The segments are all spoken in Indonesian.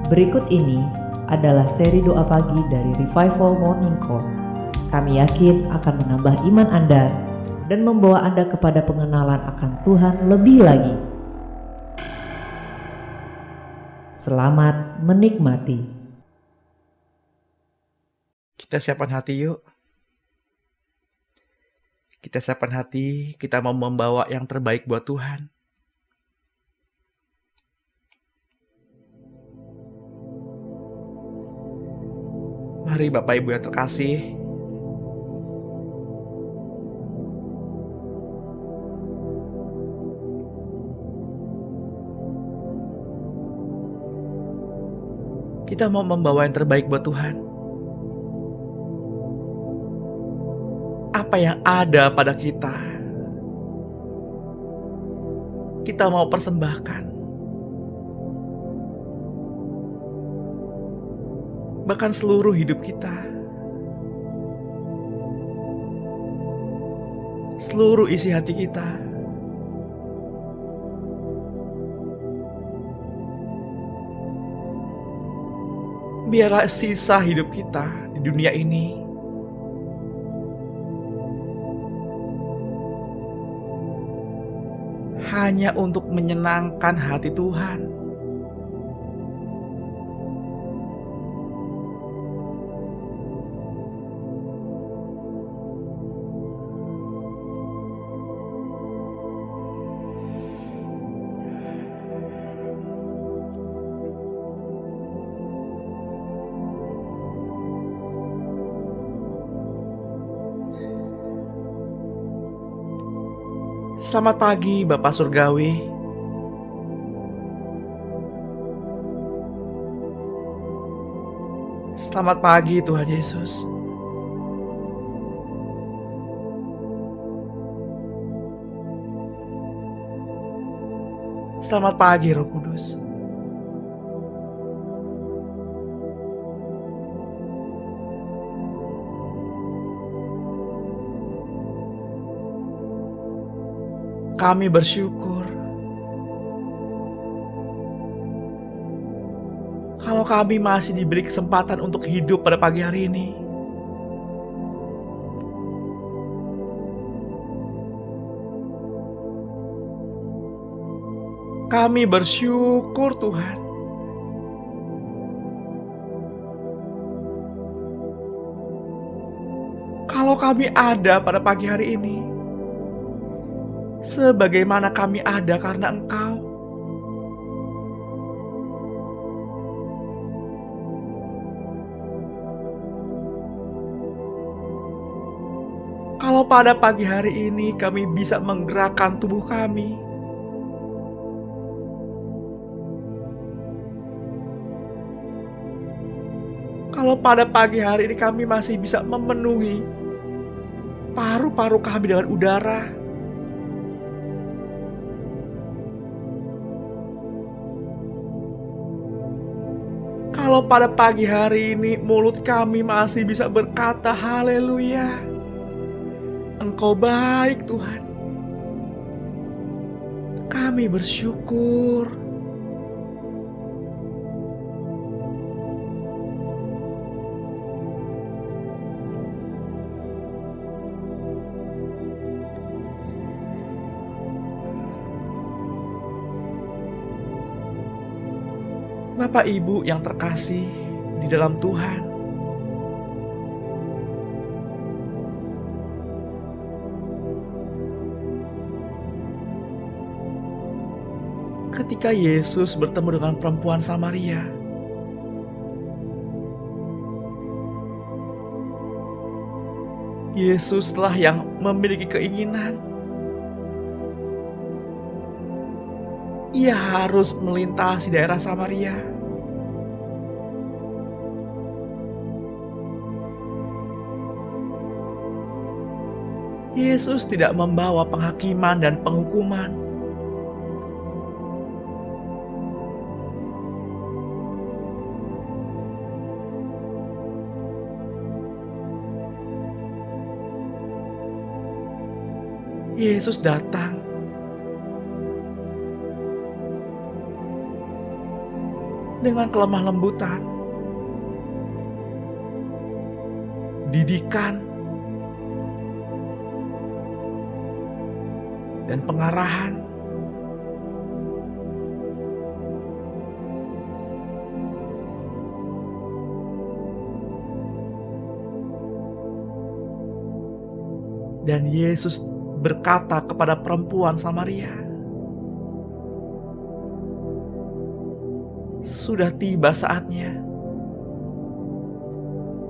Berikut ini adalah seri doa pagi dari Revival Morning Call. Kami yakin akan menambah iman Anda dan membawa Anda kepada pengenalan akan Tuhan lebih lagi. Selamat menikmati. Kita siapkan hati yuk. Kita siapkan hati, kita mau membawa yang terbaik buat Tuhan. Mari Bapak Ibu yang terkasih, kita mau membawa yang terbaik buat Tuhan. Apa yang ada pada kita, kita mau persembahkan. Bahkan seluruh hidup kita, seluruh isi hati kita, biarlah sisa hidup kita di dunia ini hanya untuk menyenangkan hati Tuhan. Selamat pagi Bapak Surgawi. Selamat pagi Tuhan Yesus. Selamat pagi Roh Kudus. Kami bersyukur kalau kami masih diberi kesempatan untuk hidup pada pagi hari ini. Kami bersyukur Tuhan. Kalau kami ada pada pagi hari ini, sebagaimana kami ada karena Engkau. Kalau pada pagi hari ini kami bisa menggerakkan tubuh kami, kalau pada pagi hari ini kami masih bisa memenuhi paru-paru kami dengan udara, kalau pada pagi hari ini mulut kami masih bisa berkata haleluya, Engkau baik Tuhan. Kami bersyukur. Bapak Ibu yang terkasih di dalam Tuhan, ketika Yesus bertemu dengan perempuan Samaria, Yesuslah yang memiliki keinginan. Ia harus melintasi daerah Samaria. Yesus tidak membawa penghakiman dan penghukuman. Yesus datang dengan kelemah lembutan, didikan, dan pengarahan. Dan Yesus berkata kepada perempuan Samaria, "Sudah tiba saatnya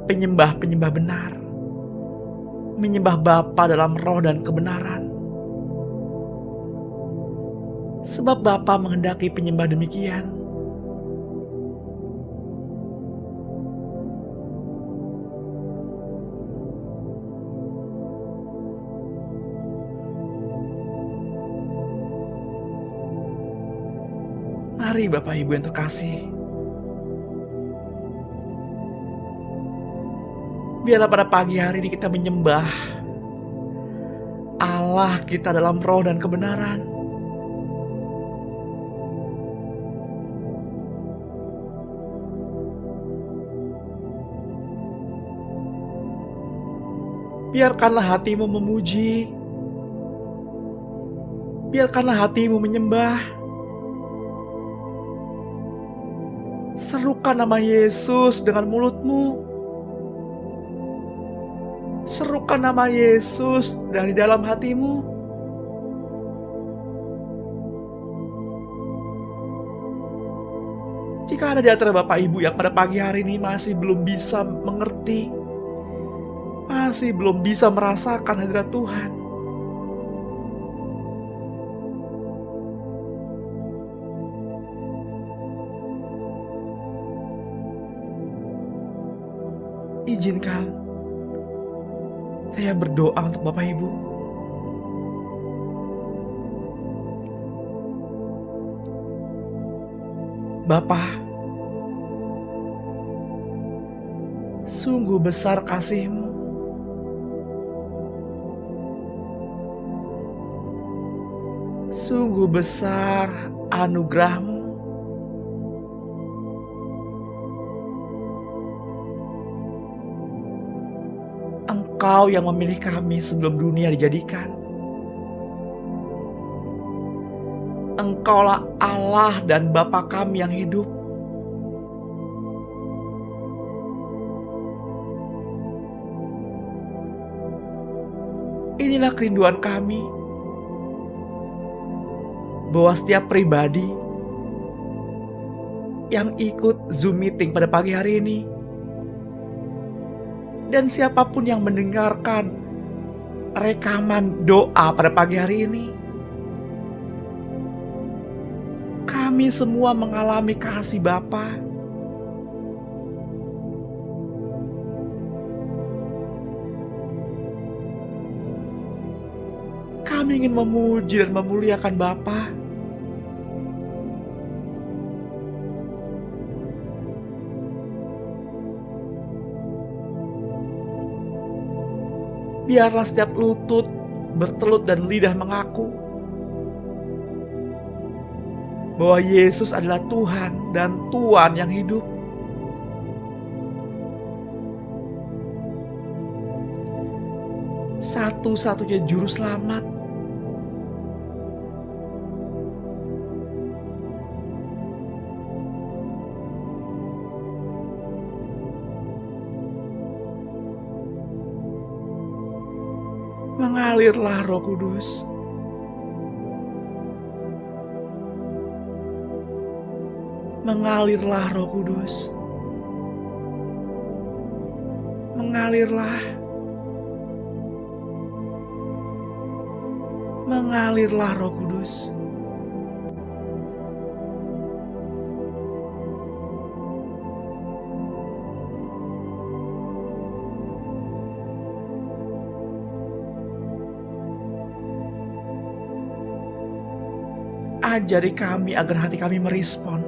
penyembah-penyembah benar menyembah Bapa dalam roh dan kebenaran. Sebab Bapa menghendaki penyembah demikian." Mari Bapak Ibu yang terkasih, biarlah pada pagi hari ini kita menyembah Allah kita dalam roh dan kebenaran. Biarkanlah hatimu memuji, biarkanlah hatimu menyembah. Serukan nama Yesus dengan mulutmu. Serukan nama Yesus dari dalam hatimu. Jika ada di antara Bapak Ibu yang pada pagi hari ini masih belum bisa mengerti, masih belum bisa merasakan hadirat Tuhan, izinkan saya berdoa untuk Bapak Ibu. Bapa, sungguh besar kasih-Mu. Sungguh besar anugerah-Mu. Engkau yang memilih kami sebelum dunia dijadikan. Engkaulah Allah dan Bapa kami yang hidup. Inilah kerinduan kami, bahwa setiap pribadi yang ikut Zoom meeting pada pagi hari ini, dan siapapun yang mendengarkan rekaman doa pada pagi hari ini, kami semua mengalami kasih Bapa. Kami ingin memuji dan memuliakan Bapa. Biarlah setiap lutut bertelut dan lidah mengaku bahwa Yesus adalah Tuhan dan Tuan yang hidup. Satu-satunya juru selamat. Mengalirlah Roh Kudus. Mengalirlah Roh Kudus. Mengalirlah. Mengalirlah Roh Kudus. Ajari kami agar hati kami merespon.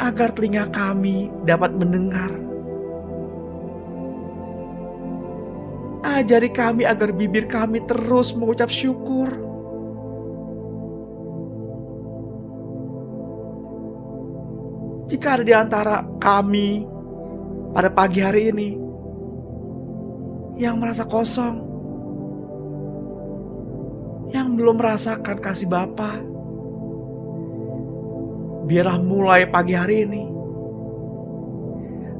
agar telinga kami dapat mendengar. Ajari kami agar bibir kami terus mengucap syukur. Jika ada di antara kami pada pagi hari ini yang merasa kosong, yang belum merasakan kasih Bapa, biarlah mulai pagi hari ini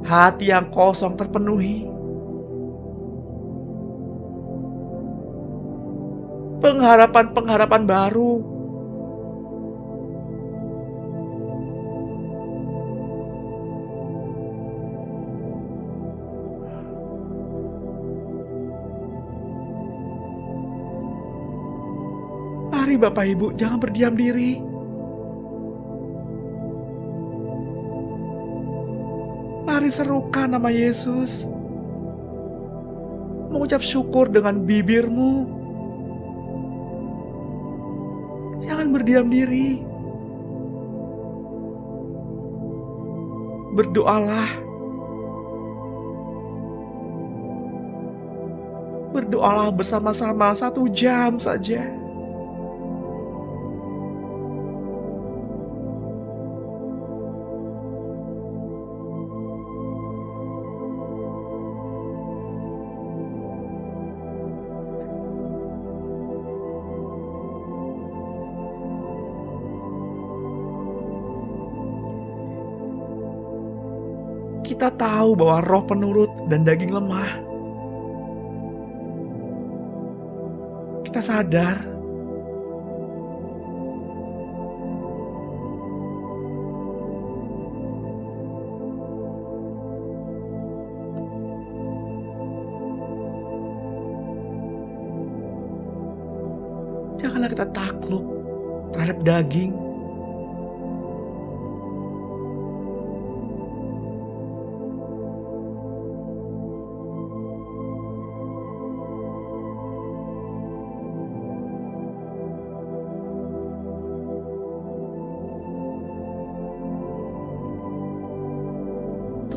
hati yang kosong terpenuhi. Pengharapan-pengharapan baru. Mari Bapak Ibu, jangan berdiam diri. Mari serukan nama Yesus. Mengucap syukur dengan bibirmu. Jangan berdiam diri. Berdoalah. Berdoalah bersama-sama 1 jam saja. Kita tahu bahwa roh penurut dan daging lemah. Kita sadar. Janganlah kita takluk terhadap daging.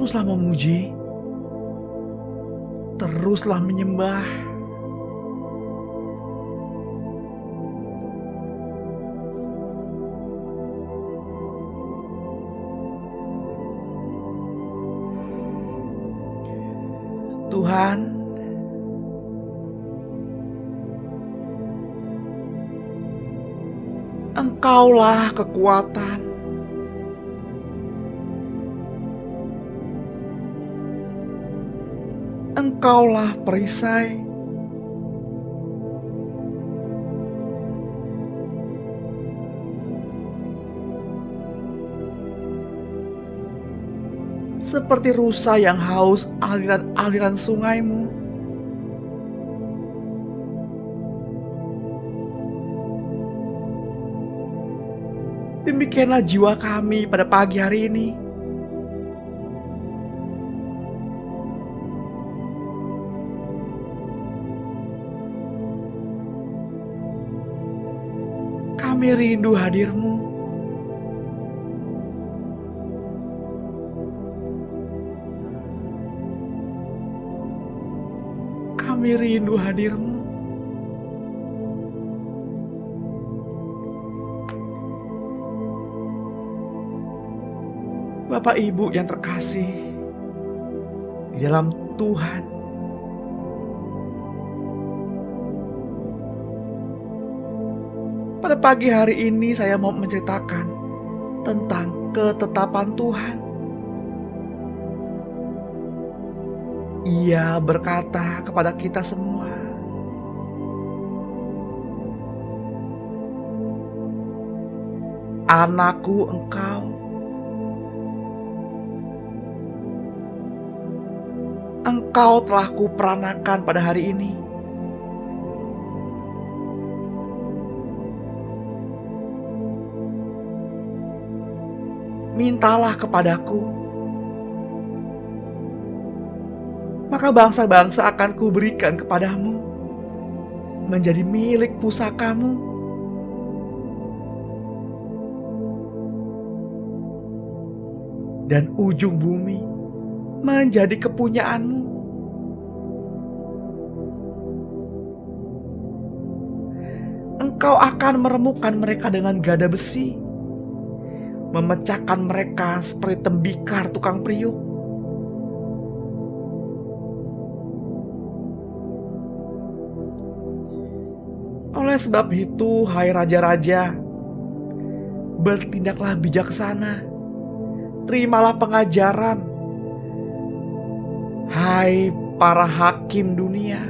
Teruslah memuji, teruslah menyembah. Tuhan, Engkaulah kekuatan. Engkaulah perisai. Seperti rusa yang haus aliran-aliran sungaimu. Demikianlah jiwa kami pada pagi hari ini. Kami rindu hadir-Mu. Kami rindu hadir-Mu. Bapak Ibu yang terkasih di dalam Tuhan, pada pagi hari ini saya mau menceritakan tentang ketetapan Tuhan. Ia berkata kepada kita semua, "Anakku, engkau telah kuperanakan pada hari ini. Mintalah kepadaku, maka bangsa-bangsa akan kuberikan kepadamu, menjadi milik pusakamu. dan ujung bumi menjadi kepunyaanmu. Engkau akan meremukkan mereka dengan gada besi, memecahkan mereka seperti tembikar tukang periuk. Oleh sebab itu, hai raja-raja, bertindaklah bijaksana, terimalah pengajaran, hai para hakim dunia.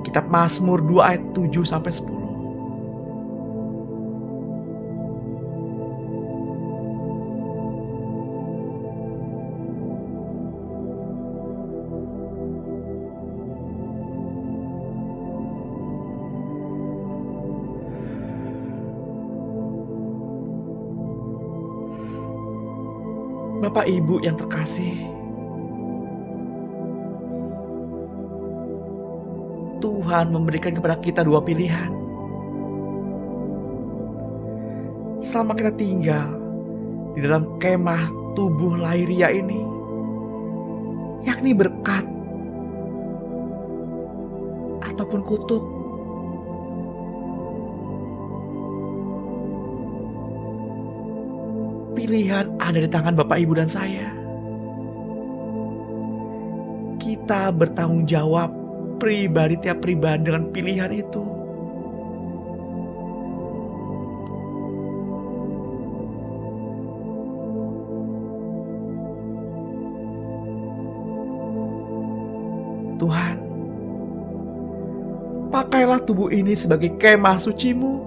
Kitab Mazmur 2 ayat 7-10. Bapak Ibu yang terkasih, Tuhan memberikan kepada kita dua pilihan. Selama kita tinggal di dalam kemah tubuh lahiriah ini, yakni berkat ataupun kutuk. Pilihan ada di tangan Bapak, Ibu, dan saya. Kita bertanggung jawab pribadi tiap pribadi dengan pilihan itu. Tuhan, pakailah tubuh ini sebagai kemah suci-Mu,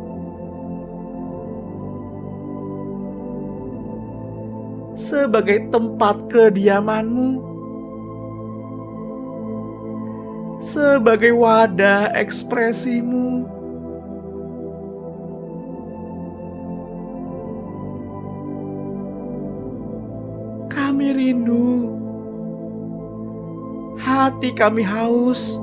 sebagai tempat kediaman-Mu, sebagai wadah ekspresi-Mu. Kami rindu, hati kami haus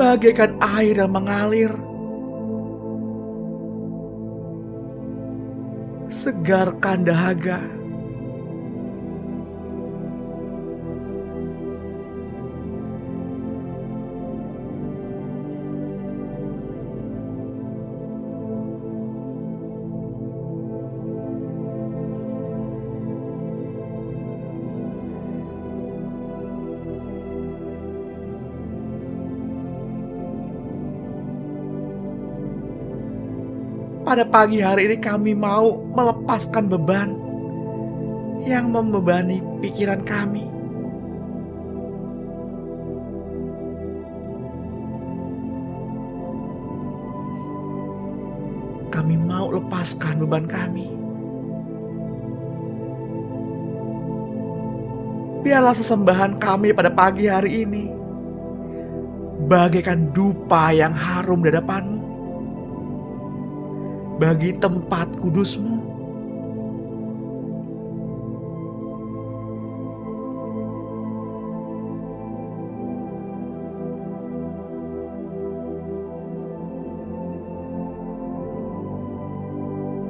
bagaikan air yang mengalir, segarkan dahaga. Pada pagi hari ini kami mau melepaskan beban yang membebani pikiran kami. Kami mau lepaskan beban kami. Biarlah sesembahan kami pada pagi hari ini bagaikan dupa yang harum di hadapan-Mu, bagi tempat kudus-Mu.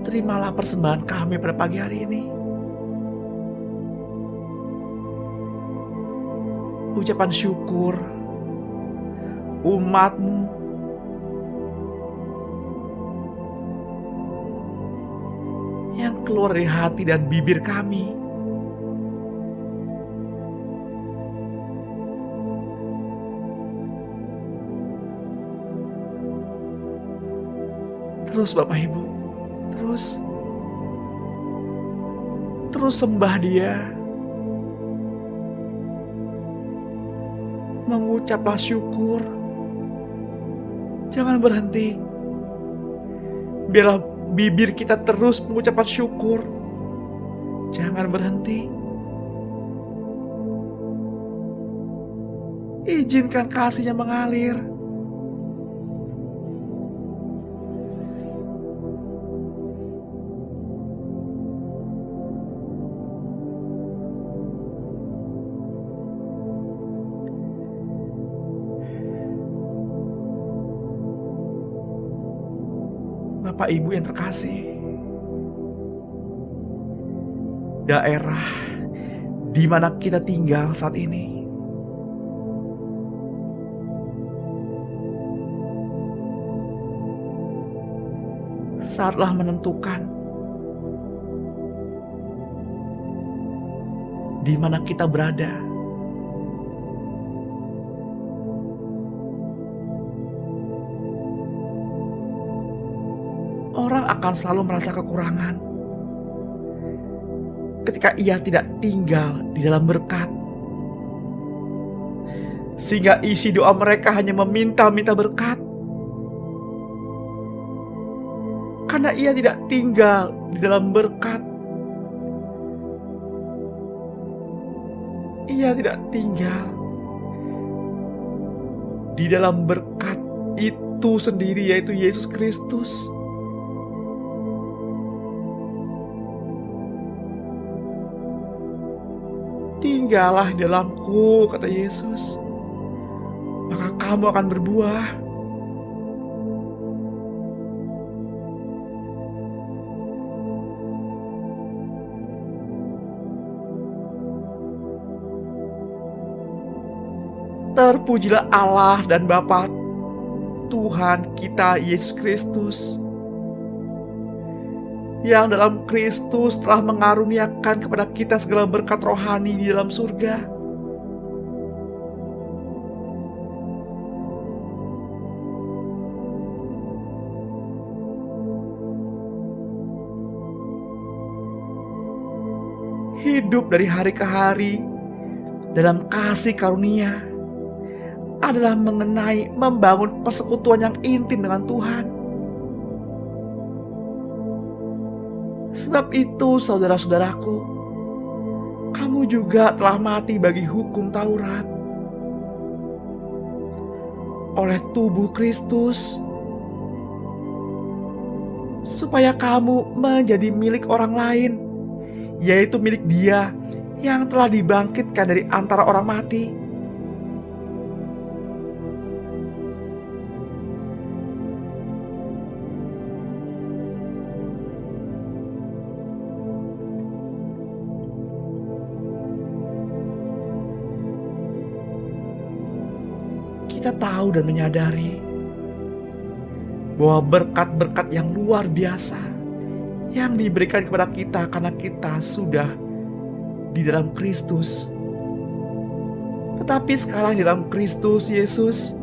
Terimalah persembahan kami pada pagi hari ini. Ucapan syukur umat-Mu yang keluar dari hati dan bibir kami. Terus Bapak Ibu, terus sembah Dia. Mengucaplah syukur. Jangan berhenti. Biarlah bibir kita terus mengucapkan syukur. Jangan berhenti. Izinkan kasih-Nya mengalir. Bapak Ibu yang terkasih, daerah di mana kita tinggal saat ini saatlah menentukan di mana kita berada. Orang akan selalu merasa kekurangan ketika ia tidak tinggal di dalam berkat, sehingga isi doa mereka hanya meminta-minta berkat. Karena ia tidak tinggal di dalam berkat, ia tidak tinggal di dalam berkat itu sendiri, yaitu Yesus Kristus. Tinggallah di dalamku, kata Yesus, maka kamu akan berbuah. Terpujilah Allah dan Bapa Tuhan kita Yesus Kristus, yang dalam Kristus telah mengaruniakan kepada kita segala berkat rohani di dalam surga. Hidup dari hari ke hari dalam kasih karunia adalah mengenai membangun persekutuan yang intim dengan Tuhan. Sebab itu, saudara-saudaraku, kamu juga telah mati bagi hukum Taurat oleh tubuh Kristus, supaya kamu menjadi milik orang lain, yaitu milik Dia yang telah dibangkitkan dari antara orang mati. Kita tahu dan menyadari bahwa berkat-berkat yang luar biasa yang diberikan kepada kita karena kita sudah di dalam Kristus. Tetapi sekarang di dalam Kristus Yesus,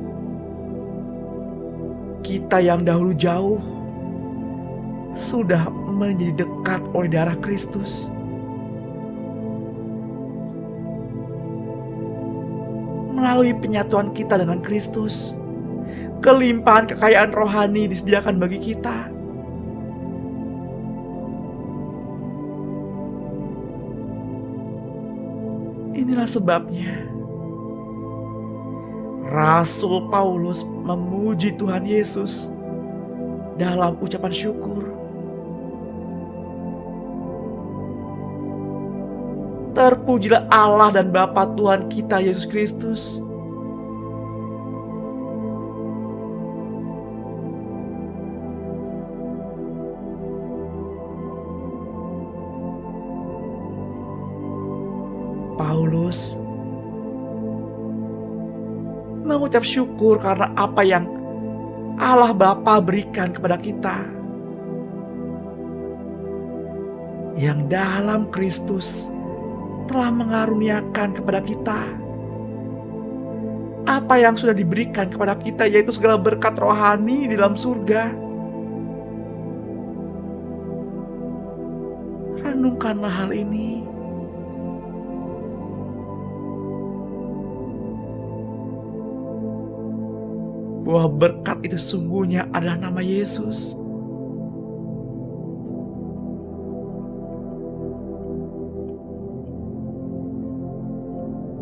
kita yang dahulu jauh sudah menjadi dekat oleh darah Kristus. Melalui penyatuan kita dengan Kristus, kelimpahan kekayaan rohani disediakan bagi kita. Inilah sebabnya Rasul Paulus memuji Tuhan Yesus dalam ucapan syukur. Terpujilah Allah dan Bapa Tuhan kita Yesus Kristus, Paulus mengucap syukur karena apa yang Allah Bapa berikan kepada kita, yang dalam Kristus telah mengaruniakan kepada kita apa yang sudah diberikan kepada kita, yaitu segala berkat rohani di dalam surga. Renungkanlah hal ini. Bahwa berkat itu sungguhnya adalah nama Yesus.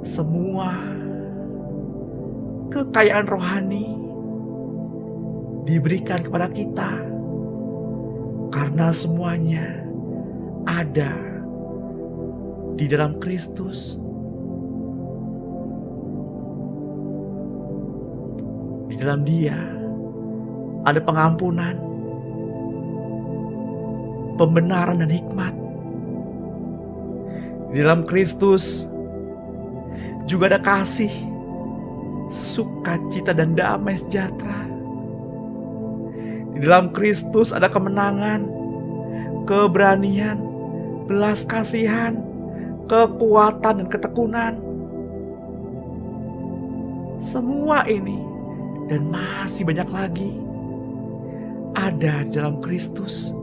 Semua kekayaan rohani diberikan kepada kita karena semuanya ada di dalam Kristus. Di dalam Dia ada pengampunan, pembenaran dan hikmat. Di dalam Kristus juga ada kasih, sukacita dan damai sejahtera. Di dalam Kristus ada kemenangan, keberanian, belas kasihan, kekuatan dan ketekunan. Semua ini dan masih banyak lagi ada di dalam Kristus.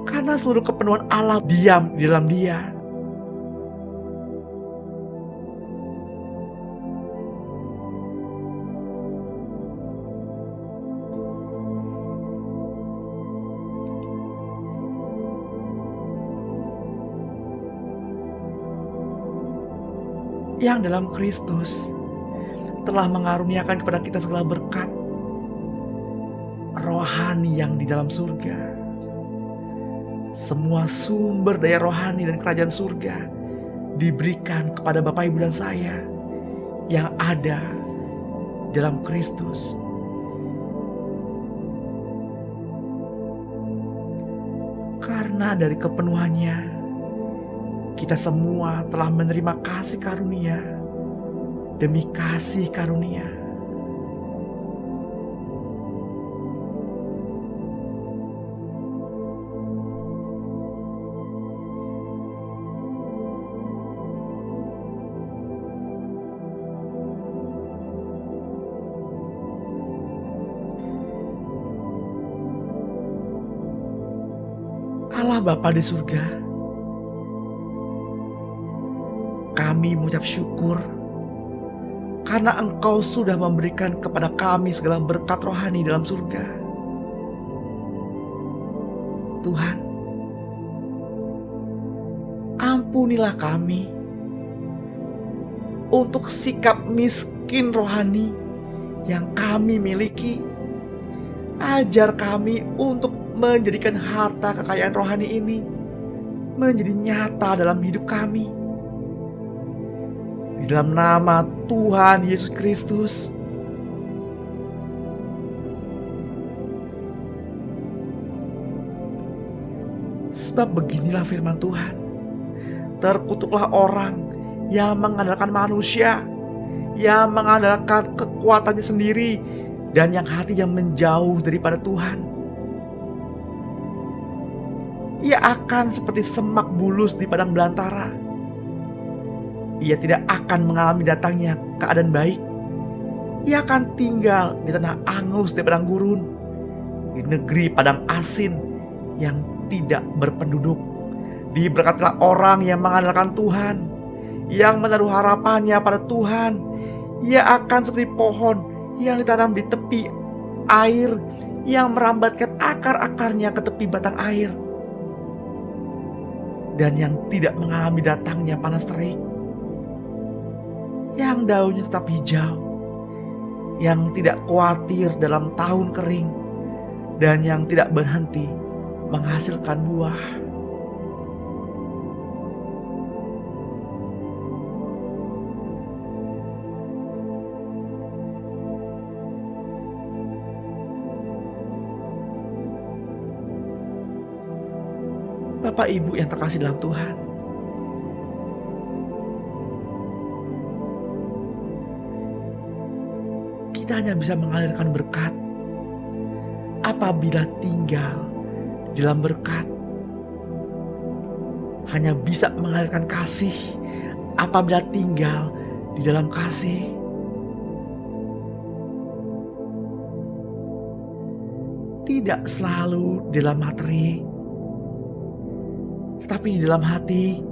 Karena seluruh kepenuhan Allah diam di dalam Dia. Yang dalam Kristus telah mengaruniakan kepada kita segala berkat rohani yang di dalam surga. Semua sumber daya rohani dan kerajaan surga diberikan kepada Bapak, Ibu, dan saya yang ada dalam Kristus. Karena dari kepenuhannya kita semua telah menerima kasih karunia demi kasih karunia. Allah Bapa di surga, kami mengucap syukur karena Engkau sudah memberikan kepada kami segala berkat rohani dalam surga. Tuhan, ampunilah kami untuk sikap miskin rohani yang kami miliki. Ajar kami untuk menjadikan harta kekayaan rohani ini menjadi nyata dalam hidup kami. Di dalam nama Tuhan Yesus Kristus. Sebab beginilah firman Tuhan. Terkutuklah orang yang mengandalkan manusia, yang mengandalkan kekuatannya sendiri, dan yang hatinya menjauh daripada Tuhan. Ia akan seperti semak bulus di padang belantara. Ia tidak akan mengalami datangnya keadaan baik. Ia akan tinggal di tanah angus di padang gurun, di negeri padang asin yang tidak berpenduduk. Diberkatilah orang yang mengandalkan Tuhan, yang menaruh harapannya pada Tuhan. Ia akan seperti pohon yang ditanam di tepi air, yang merambatkan akar-akarnya ke tepi batang air, dan yang tidak mengalami datangnya panas terik, yang daunnya tetap hijau, yang tidak khawatir dalam tahun kering, dan yang tidak berhenti menghasilkan buah. Bapak Ibu yang terkasih dalam Tuhan, kita hanya bisa mengalirkan berkat apabila tinggal di dalam berkat. Hanya bisa mengalirkan kasih apabila tinggal di dalam kasih. Tidak selalu di dalam materi, tetapi di dalam hati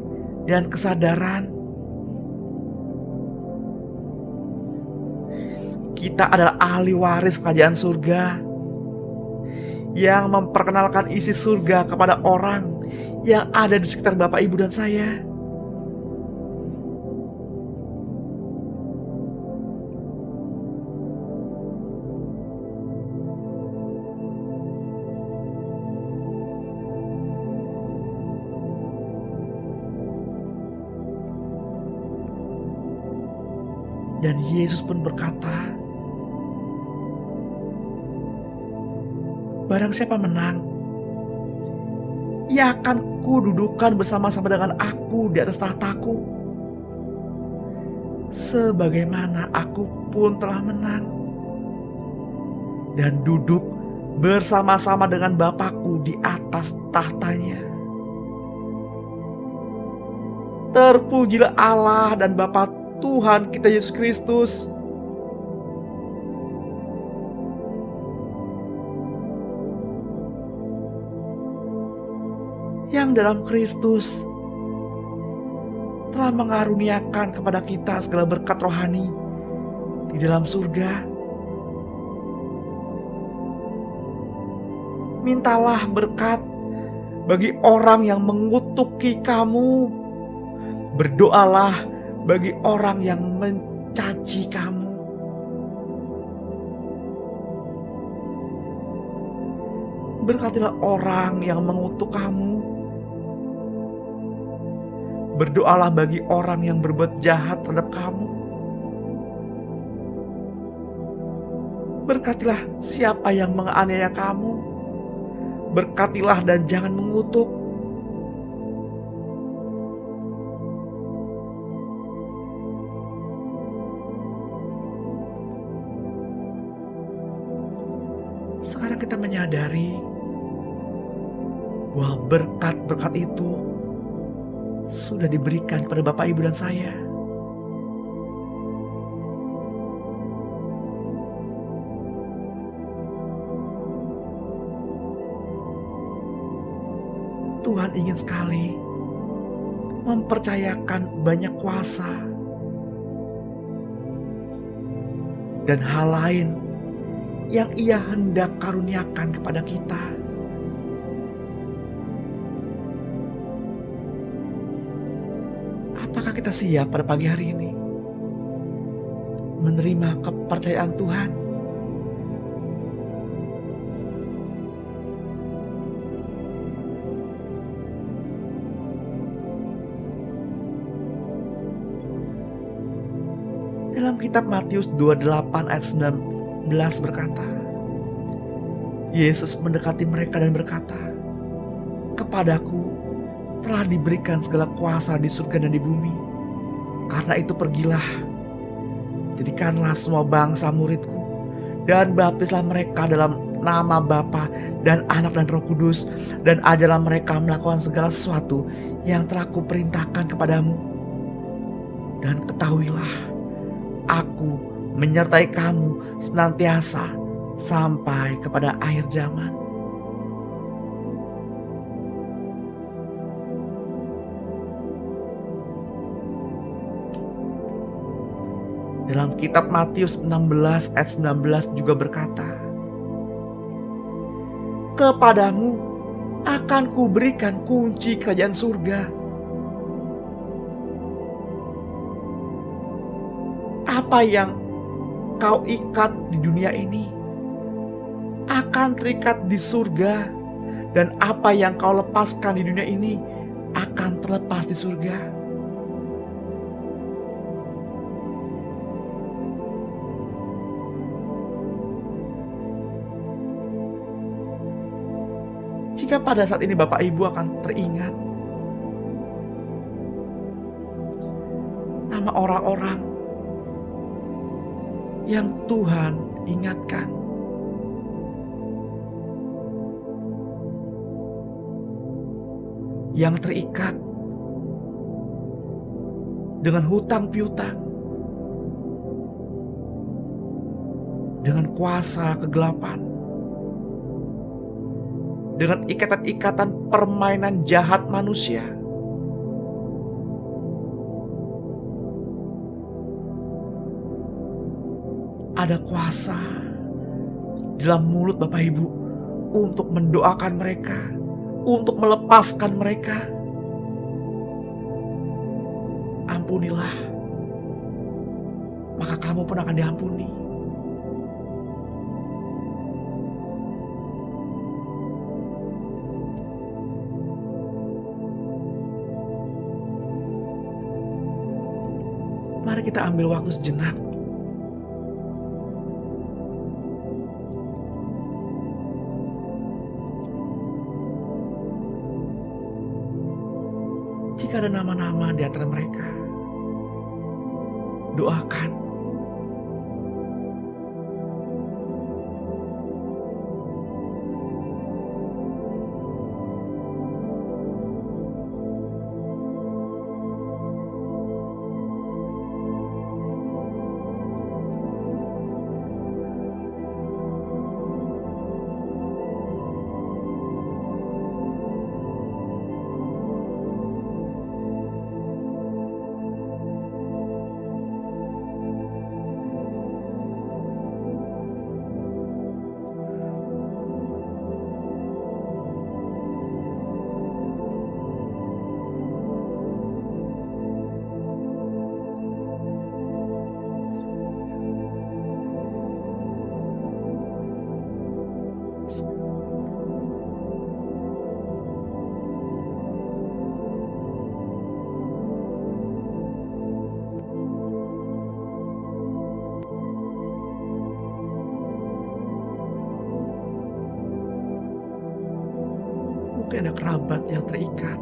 dan kesadaran. Kita adalah ahli waris kerajaan surga yang memperkenalkan isi surga kepada orang yang ada di sekitar Bapak, Ibu, dan saya. Dan Yesus pun berkata Barang siapa menang, ia akan kududukan bersama-sama dengan aku di atas tahtaku, sebagaimana aku pun telah menang dan duduk bersama-sama dengan Bapakku di atas tahtanya. Terpujilah Allah dan Bapa Tuhan kita Yesus Kristus, yang dalam Kristus telah mengaruniakan kepada kita segala berkat rohani di dalam surga. Mintalah berkat bagi orang yang mengutuki kamu. Berdoalah bagi orang yang mencaci kamu. Berkatilah orang yang mengutuk kamu. Berdoalah bagi orang yang berbuat jahat terhadap kamu. Berkatilah siapa yang menganiaya kamu. Berkatilah dan jangan mengutuk. Sekarang kita menyadari bahwa berkat-berkat itu sudah diberikan kepada Bapak, Ibu, dan saya. Tuhan ingin sekali mempercayakan banyak kuasa dan hal lain yang Ia hendak karuniakan kepada kita. Apakah kita siap pada pagi hari ini menerima kepercayaan Tuhan? Dalam kitab Matius 28 ayat 19 berkata, Yesus mendekati mereka dan berkata, "Kepadaku telah diberikan segala kuasa di surga dan di bumi. Karena itu pergilah, jadikanlah semua bangsa muridku, dan baptislah mereka dalam nama Bapa dan Anak dan Roh Kudus, dan ajarlah mereka melakukan segala sesuatu yang telah kuperintahkan kepadamu. Dan ketahuilah, aku menyertai kamu senantiasa sampai kepada akhir zaman." Dalam kitab Matius 16 ayat 19 juga berkata, "Kepadamu akan kuberikan kunci kerajaan surga. Apa yang kau ikat di dunia ini akan terikat di surga, dan apa yang kau lepaskan di dunia ini akan terlepas di surga." Jika pada saat ini Bapak Ibu akan teringat nama orang-orang yang Tuhan ingatkan, yang terikat dengan hutang piutang, dengan kuasa kegelapan, dengan ikatan-ikatan permainan jahat manusia. Ada kuasa di dalam mulut Bapak Ibu untuk mendoakan mereka, untuk melepaskan mereka. Ampunilah, maka kamu pun akan diampuni. Mari kita ambil waktu sejenak. Jika ada nama-nama di antara mereka, doakan. Mungkin ada kerabat yang terikat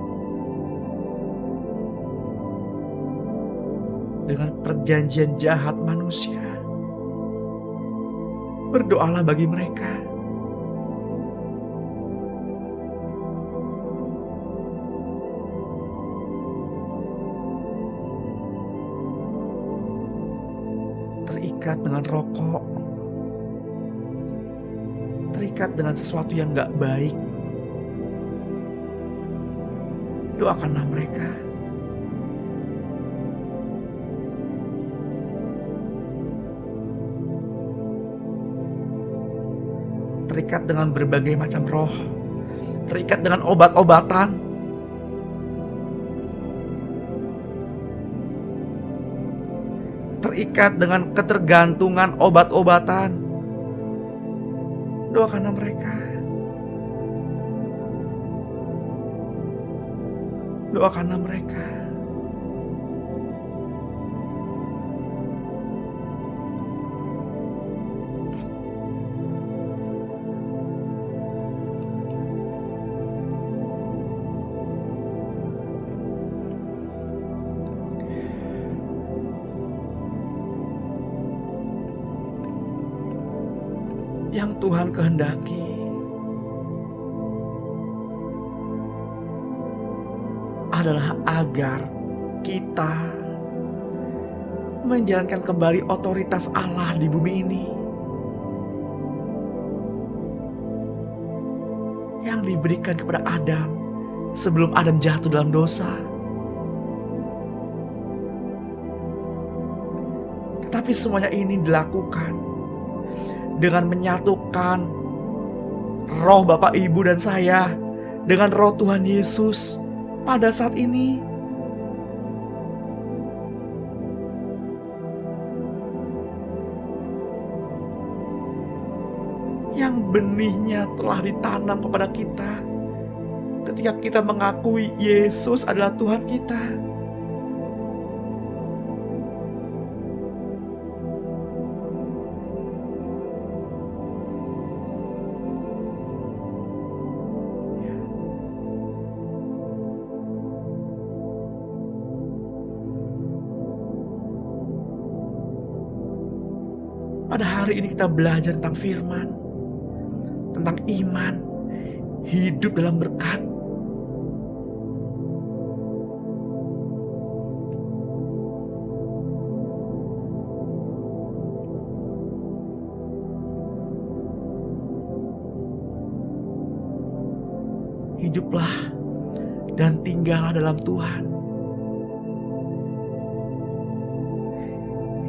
dengan perjanjian jahat manusia. Berdoalah bagi mereka. Terikat dengan rokok, terikat dengan sesuatu yang gak baik. Doakanlah mereka. Terikat dengan berbagai macam roh, terikat dengan obat-obatan, terikat dengan ketergantungan obat-obatan. Doakanlah mereka. Doakanlah mereka. Yang Tuhan kehendaki adalah agar kita menjalankan kembali otoritas Allah di bumi ini yang diberikan kepada Adam sebelum Adam jatuh dalam dosa. Tetapi semuanya ini dilakukan dengan menyatukan roh Bapak, Ibu, dan saya dengan roh Tuhan Yesus pada saat ini. Yang benihnya telah ditanam kepada kita ketika kita mengakui Yesus adalah Tuhan kita. Pada hari ini kita belajar tentang firman, tentang iman, hidup dalam berkat. Hiduplah dan tinggallah dalam Tuhan.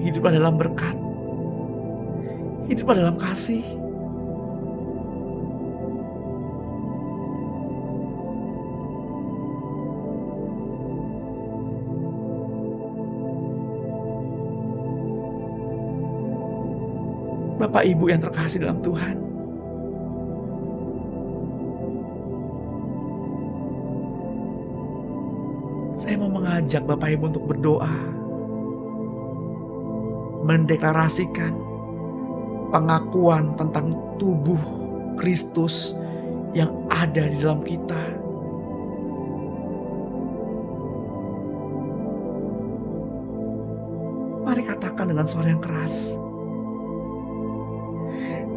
Hiduplah dalam berkat. Hiduplah dalam kasih. Bapak Ibu yang terkasih dalam Tuhan, saya mau mengajak Bapak Ibu untuk berdoa, mendeklarasikan pengakuan tentang tubuh Kristus yang ada di dalam kita. Mari katakan dengan suara yang keras.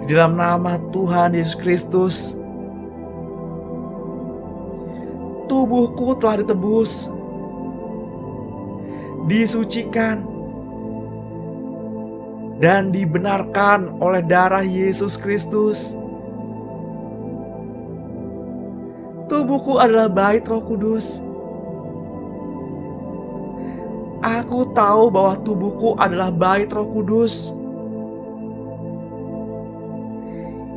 Di dalam nama Tuhan Yesus Kristus, tubuhku telah ditebus, disucikan, dan dibenarkan oleh darah Yesus Kristus. Tubuhku adalah bait Roh Kudus. Aku tahu bahwa tubuhku adalah bait Roh Kudus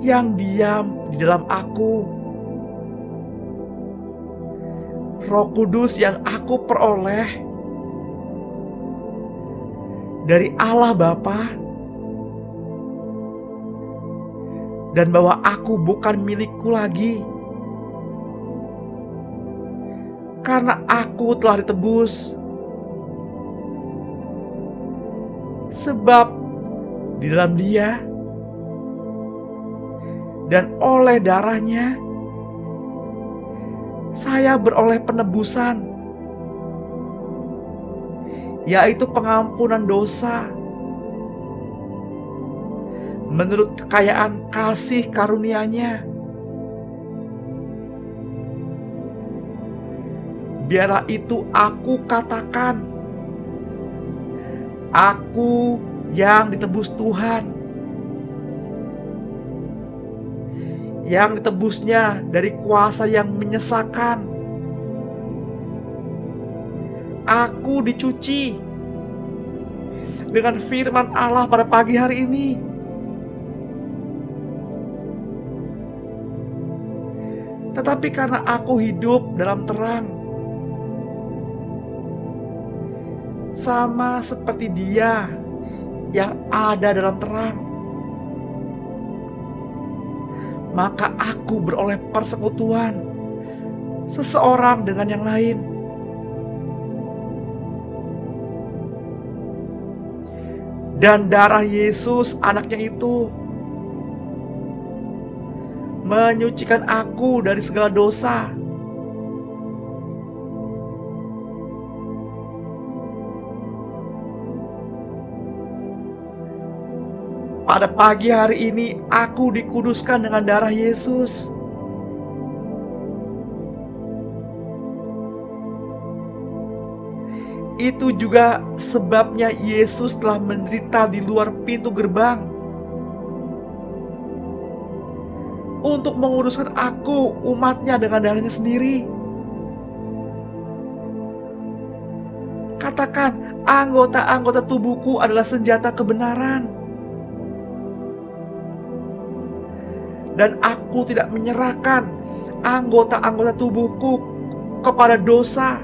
yang diam di dalam aku. Roh Kudus yang aku peroleh dari Allah Bapa, dan bahwa aku bukan milikku lagi, karena aku telah ditebus. Sebab di dalam Dia dan oleh darahnya saya beroleh penebusan, yaitu pengampunan dosa menurut kekayaan kasih karunia-Nya. Biarlah itu aku katakan, aku yang ditebus Tuhan, yang ditebusnya dari kuasa yang menyesakan. Aku dicuci dengan firman Allah pada pagi hari ini. Tetapi karena aku hidup dalam terang, sama seperti Dia yang ada dalam terang, maka aku beroleh persekutuan seseorang dengan yang lain. Dan darah Yesus anaknya itu menyucikan aku dari segala dosa. Pada pagi hari ini aku dikuduskan dengan darah Yesus. Itu juga sebabnya Yesus telah menderita di luar pintu gerbang untuk menguduskan aku, umatnya, dengan darahnya sendiri. Katakan, anggota-anggota tubuhku adalah senjata kebenaran. Dan aku tidak menyerahkan anggota-anggota tubuhku kepada dosa.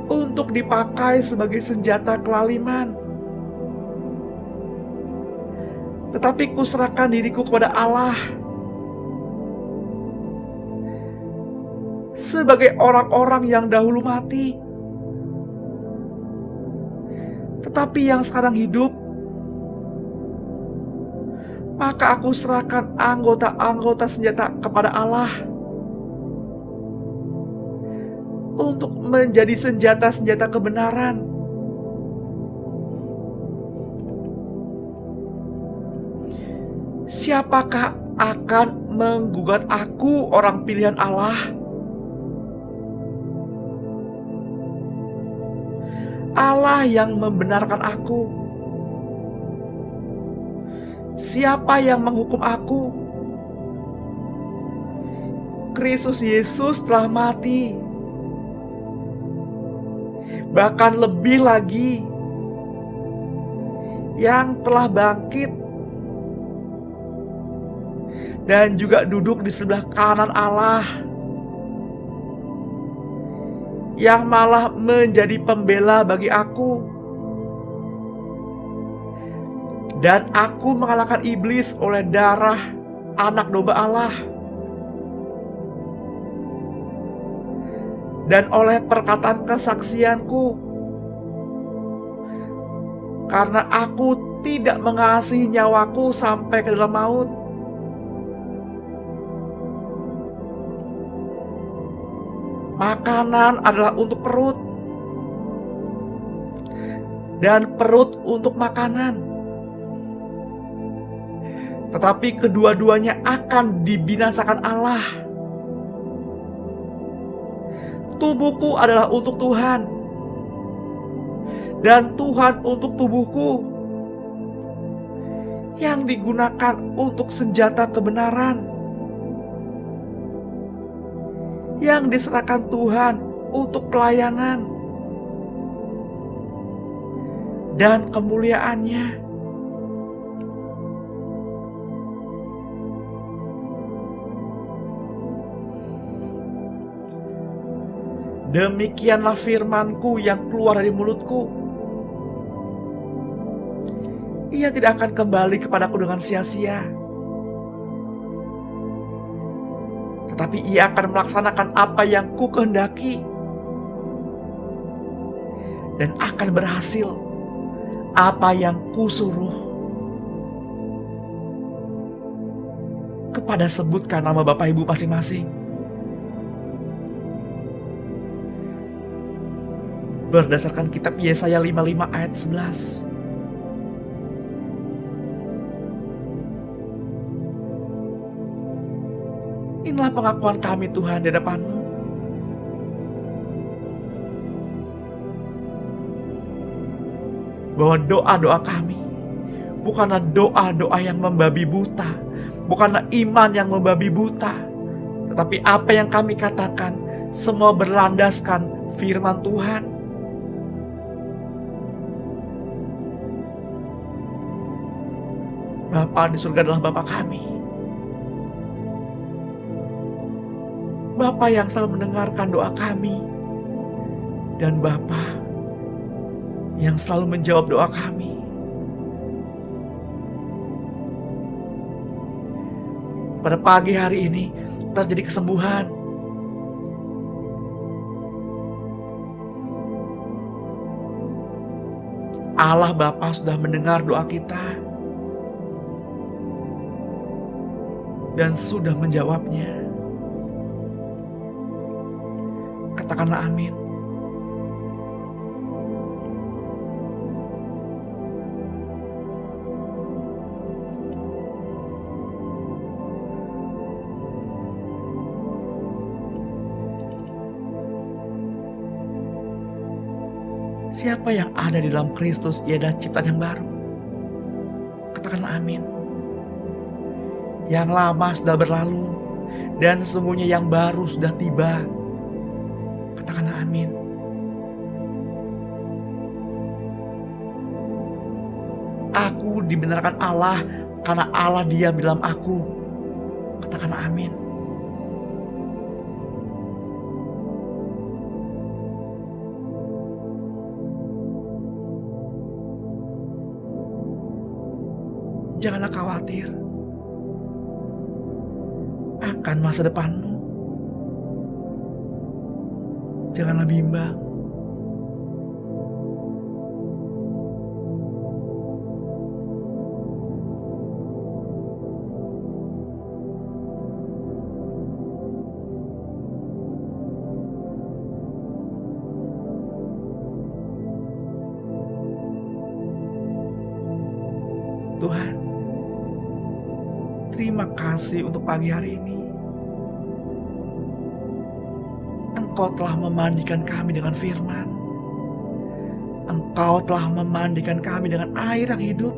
Untuk dipakai sebagai senjata kelaliman. Tetapi kuserahkan diriku kepada Allah sebagai orang-orang yang dahulu mati, tetapi yang sekarang hidup. Maka aku serahkan anggota-anggota senjata kepada Allah untuk menjadi senjata-senjata kebenaran. Siapakah akan menggugat aku, orang pilihan Allah? Allah yang membenarkan aku. Siapa yang menghukum aku? Kristus Yesus telah mati. Bahkan lebih lagi, yang telah bangkit dan juga duduk di sebelah kanan Allah, yang malah menjadi pembela bagi aku. Dan aku mengalahkan iblis oleh darah Anak Domba Allah dan oleh perkataan kesaksianku, karena aku tidak mengasihi nyawaku sampai ke dalam maut. Makanan adalah untuk perut, dan perut untuk makanan. Tetapi kedua-duanya akan dibinasakan Allah. Tubuhku adalah untuk Tuhan, dan Tuhan untuk tubuhku, yang digunakan untuk senjata kebenaran, yang diserahkan Tuhan untuk pelayanan dan kemuliaannya. Demikianlah firman-Ku yang keluar dari mulut-Ku. Ia tidak akan kembali kepadaku dengan sia-sia, tetapi ia akan melaksanakan apa yang Ku kehendaki dan akan berhasil apa yang Ku suruh. Kepada sebutkan nama Bapak Ibu masing-masing. Berdasarkan kitab Yesaya 55 ayat 11. Inilah pengakuan kami Tuhan di hadapan-Mu. Bahwa doa-doa kami bukanlah doa-doa yang membabi buta, bukanlah iman yang membabi buta, tetapi apa yang kami katakan semua berlandaskan firman Tuhan. Bapa di surga adalah Bapa kami. Bapa yang selalu mendengarkan doa kami. Dan Bapa yang selalu menjawab doa kami. Pada pagi hari ini terjadi kesembuhan. Allah Bapa sudah mendengar doa kita dan sudah menjawabnya. Katakanlah amin. Siapa yang ada di dalam Kristus, ia adalah ciptaan yang baru. Katakanlah amin. Yang lama sudah berlalu, dan sesungguhnya yang baru sudah tiba. Katakanlah amin. Aku dibenarkan Allah karena Allah diam di dalam aku. Katakanlah amin. Janganlah khawatir akan masa depanmu. Janganlah bimbang. Tuhan, terima kasih untuk pagi hari ini. Engkau telah memandikan kami dengan firman. Engkau telah memandikan kami dengan air yang hidup.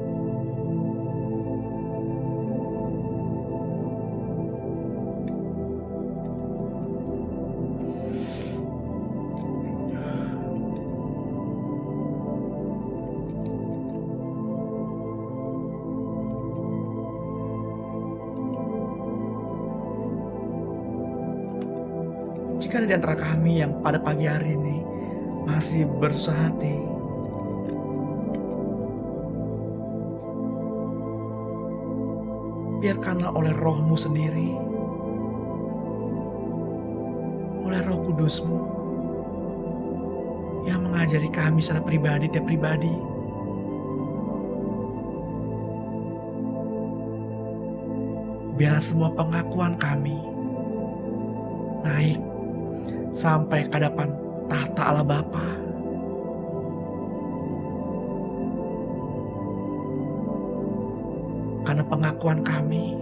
Jika ada di antara kami yang pada pagi hari ini masih bersusah hati, biarkanlah oleh Roh-Mu sendiri, oleh Roh Kudus-Mu yang mengajari kami secara pribadi tiap pribadi. Biarlah semua pengakuan kami naik sampai ke hadapan tahta Allah Bapa. Karena pengakuan kami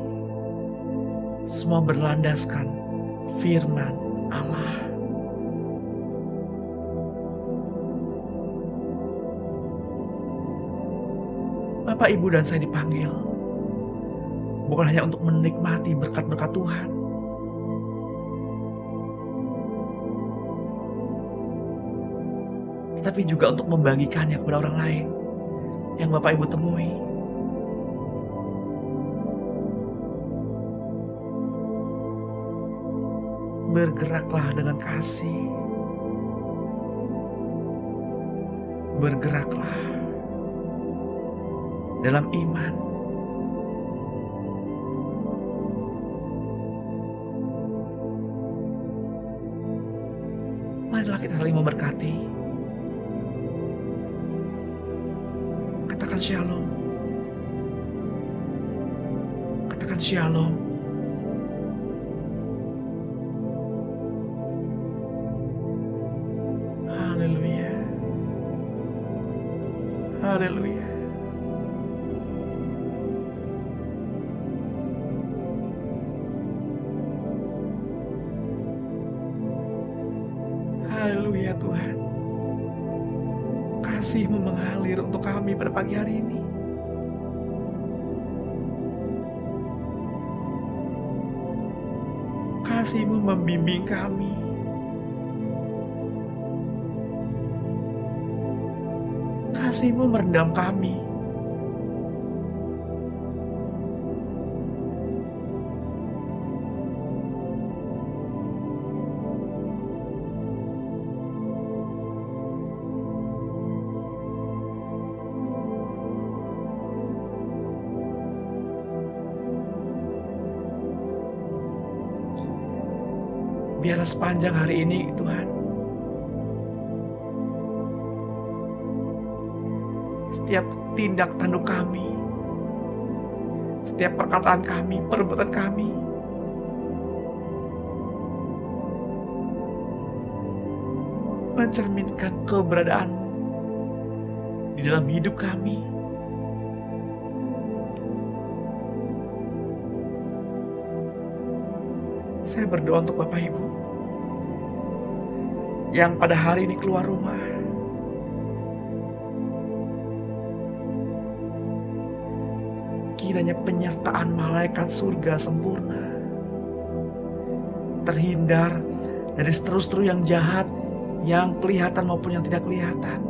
semua berlandaskan firman Allah. Bapak, Ibu, dan saya dipanggil bukan hanya untuk menikmati berkat-berkat Tuhan, tetapi juga untuk membagikannya kepada orang lain yang Bapak Ibu temui. Bergeraklah dengan kasih. Bergeraklah dalam iman. Marilah kita saling memberkati. Katakan shalom. Katakan shalom. Haleluya. Haleluya. Haleluya Tuhan. Kasih-Mu mengalir untuk kami pada pagi hari ini. Kasih-Mu membimbing kami. Kasih-Mu merendam kami. Biarlah sepanjang hari ini Tuhan, setiap tindak tanduk kami, setiap perkataan kami, perbuatan kami, mencerminkan keberadaan-Mu di dalam hidup kami. Saya berdoa untuk Bapak Ibu yang pada hari ini keluar rumah, kiranya penyertaan malaikat surga sempurna, terhindar dari seteru-seteru yang jahat, yang kelihatan maupun yang tidak kelihatan.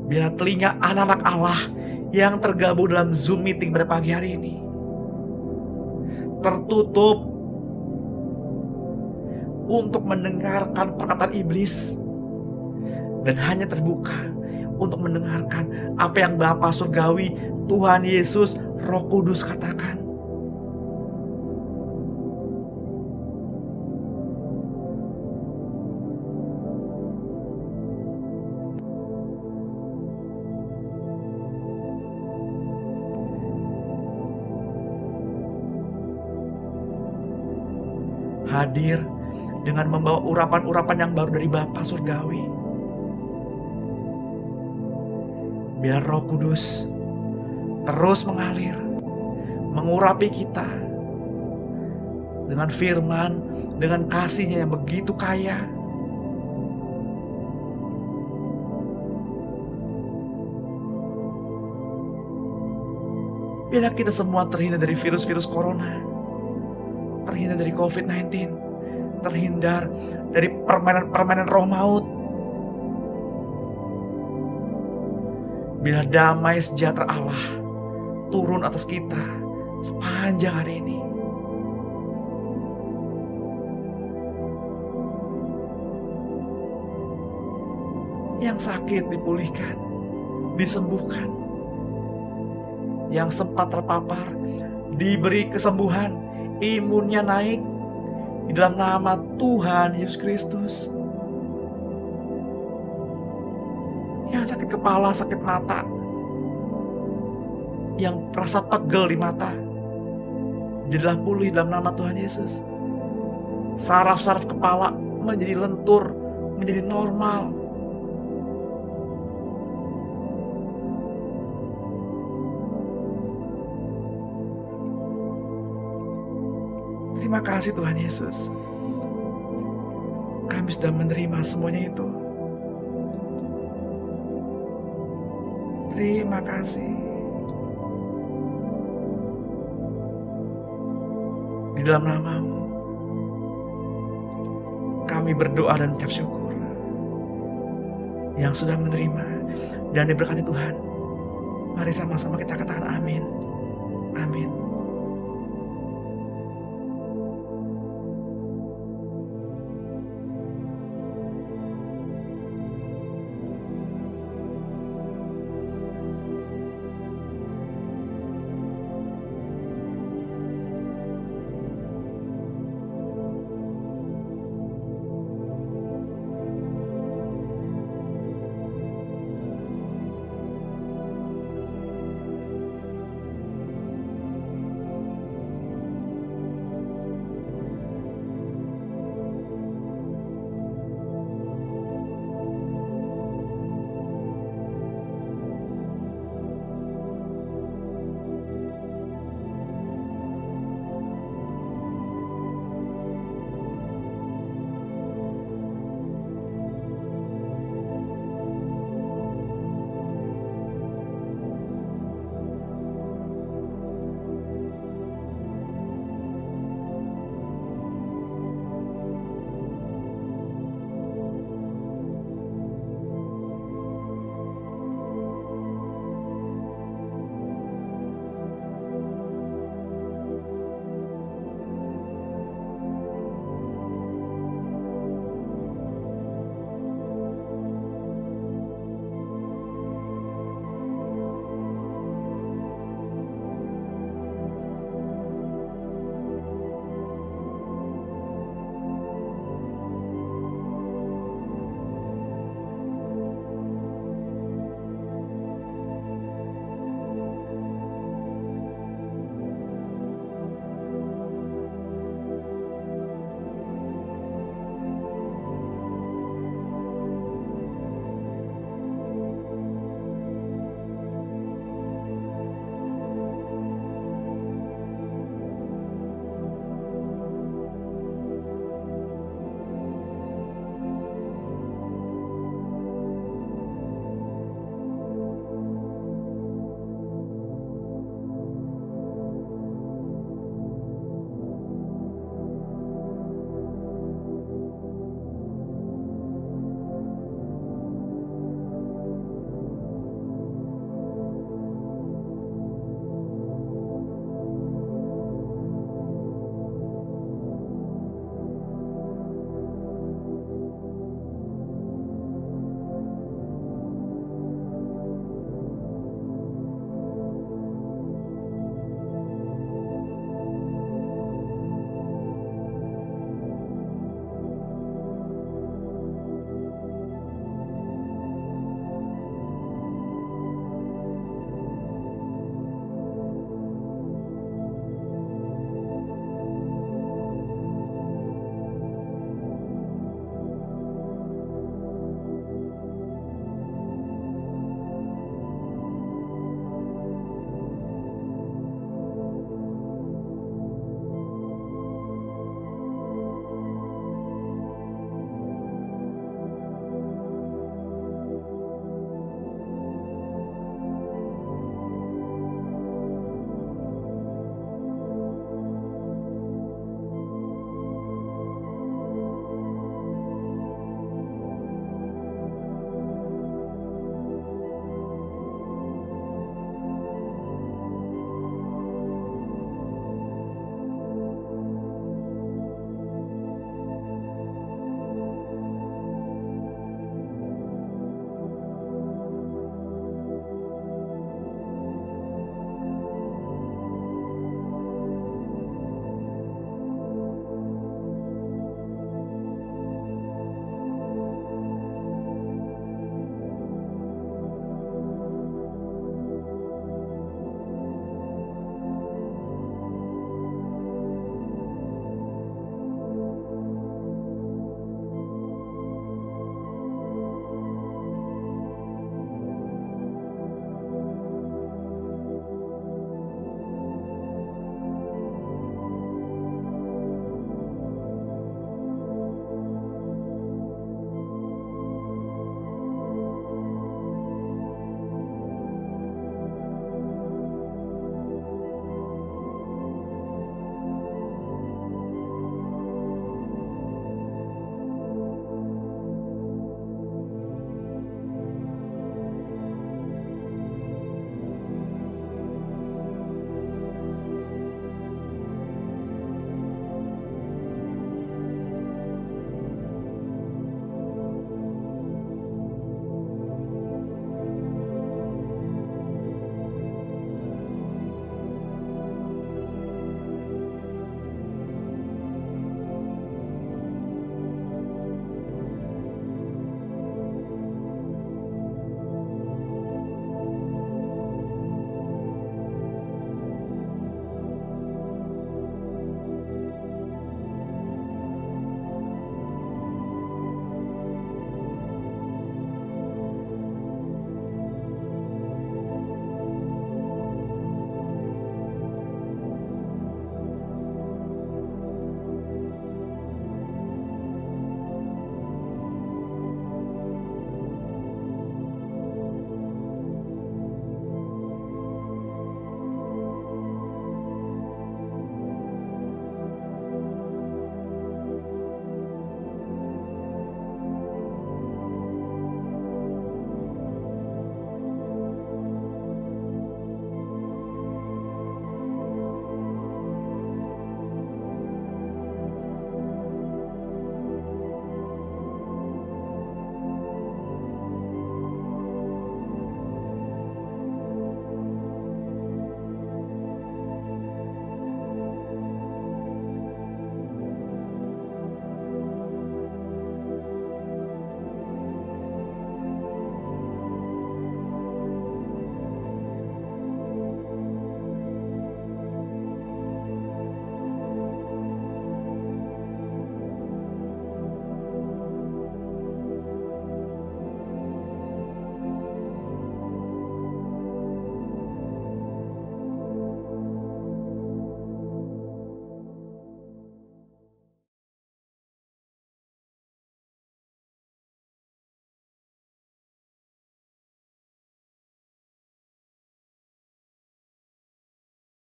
Biarlah telinga anak-anak Allah yang tergabung dalam Zoom meeting pada pagi hari ini tertutup untuk mendengarkan perkataan iblis dan hanya terbuka untuk mendengarkan apa yang Bapa Surgawi, Tuhan Yesus, Roh Kudus katakan. Hadir dengan membawa urapan-urapan yang baru dari Bapa Surgawi. Biar Roh Kudus terus mengalir, mengurapi kita dengan firman, dengan kasih-Nya yang begitu kaya. Biar kita semua terhindar dari virus-virus corona, terhindar dari COVID-19, terhindar dari permainan-permainan roh maut. Biar damai sejahtera Allah turun atas kita sepanjang hari ini. Yang sakit dipulihkan, disembuhkan. Yang sempat terpapar diberi kesembuhan, imunnya naik di dalam nama Tuhan Yesus Kristus. Yang sakit kepala, sakit mata, yang rasa pegel di mata, jadilah pulih dalam nama Tuhan Yesus. Saraf-saraf kepala menjadi lentur, menjadi normal. Terima kasih Tuhan Yesus. Kami sudah menerima semuanya itu. Terima kasih. Di dalam nama-Mu, kami berdoa dan ucap syukur. Yang sudah menerima dan diberkati Tuhan, mari sama-sama kita katakan amin.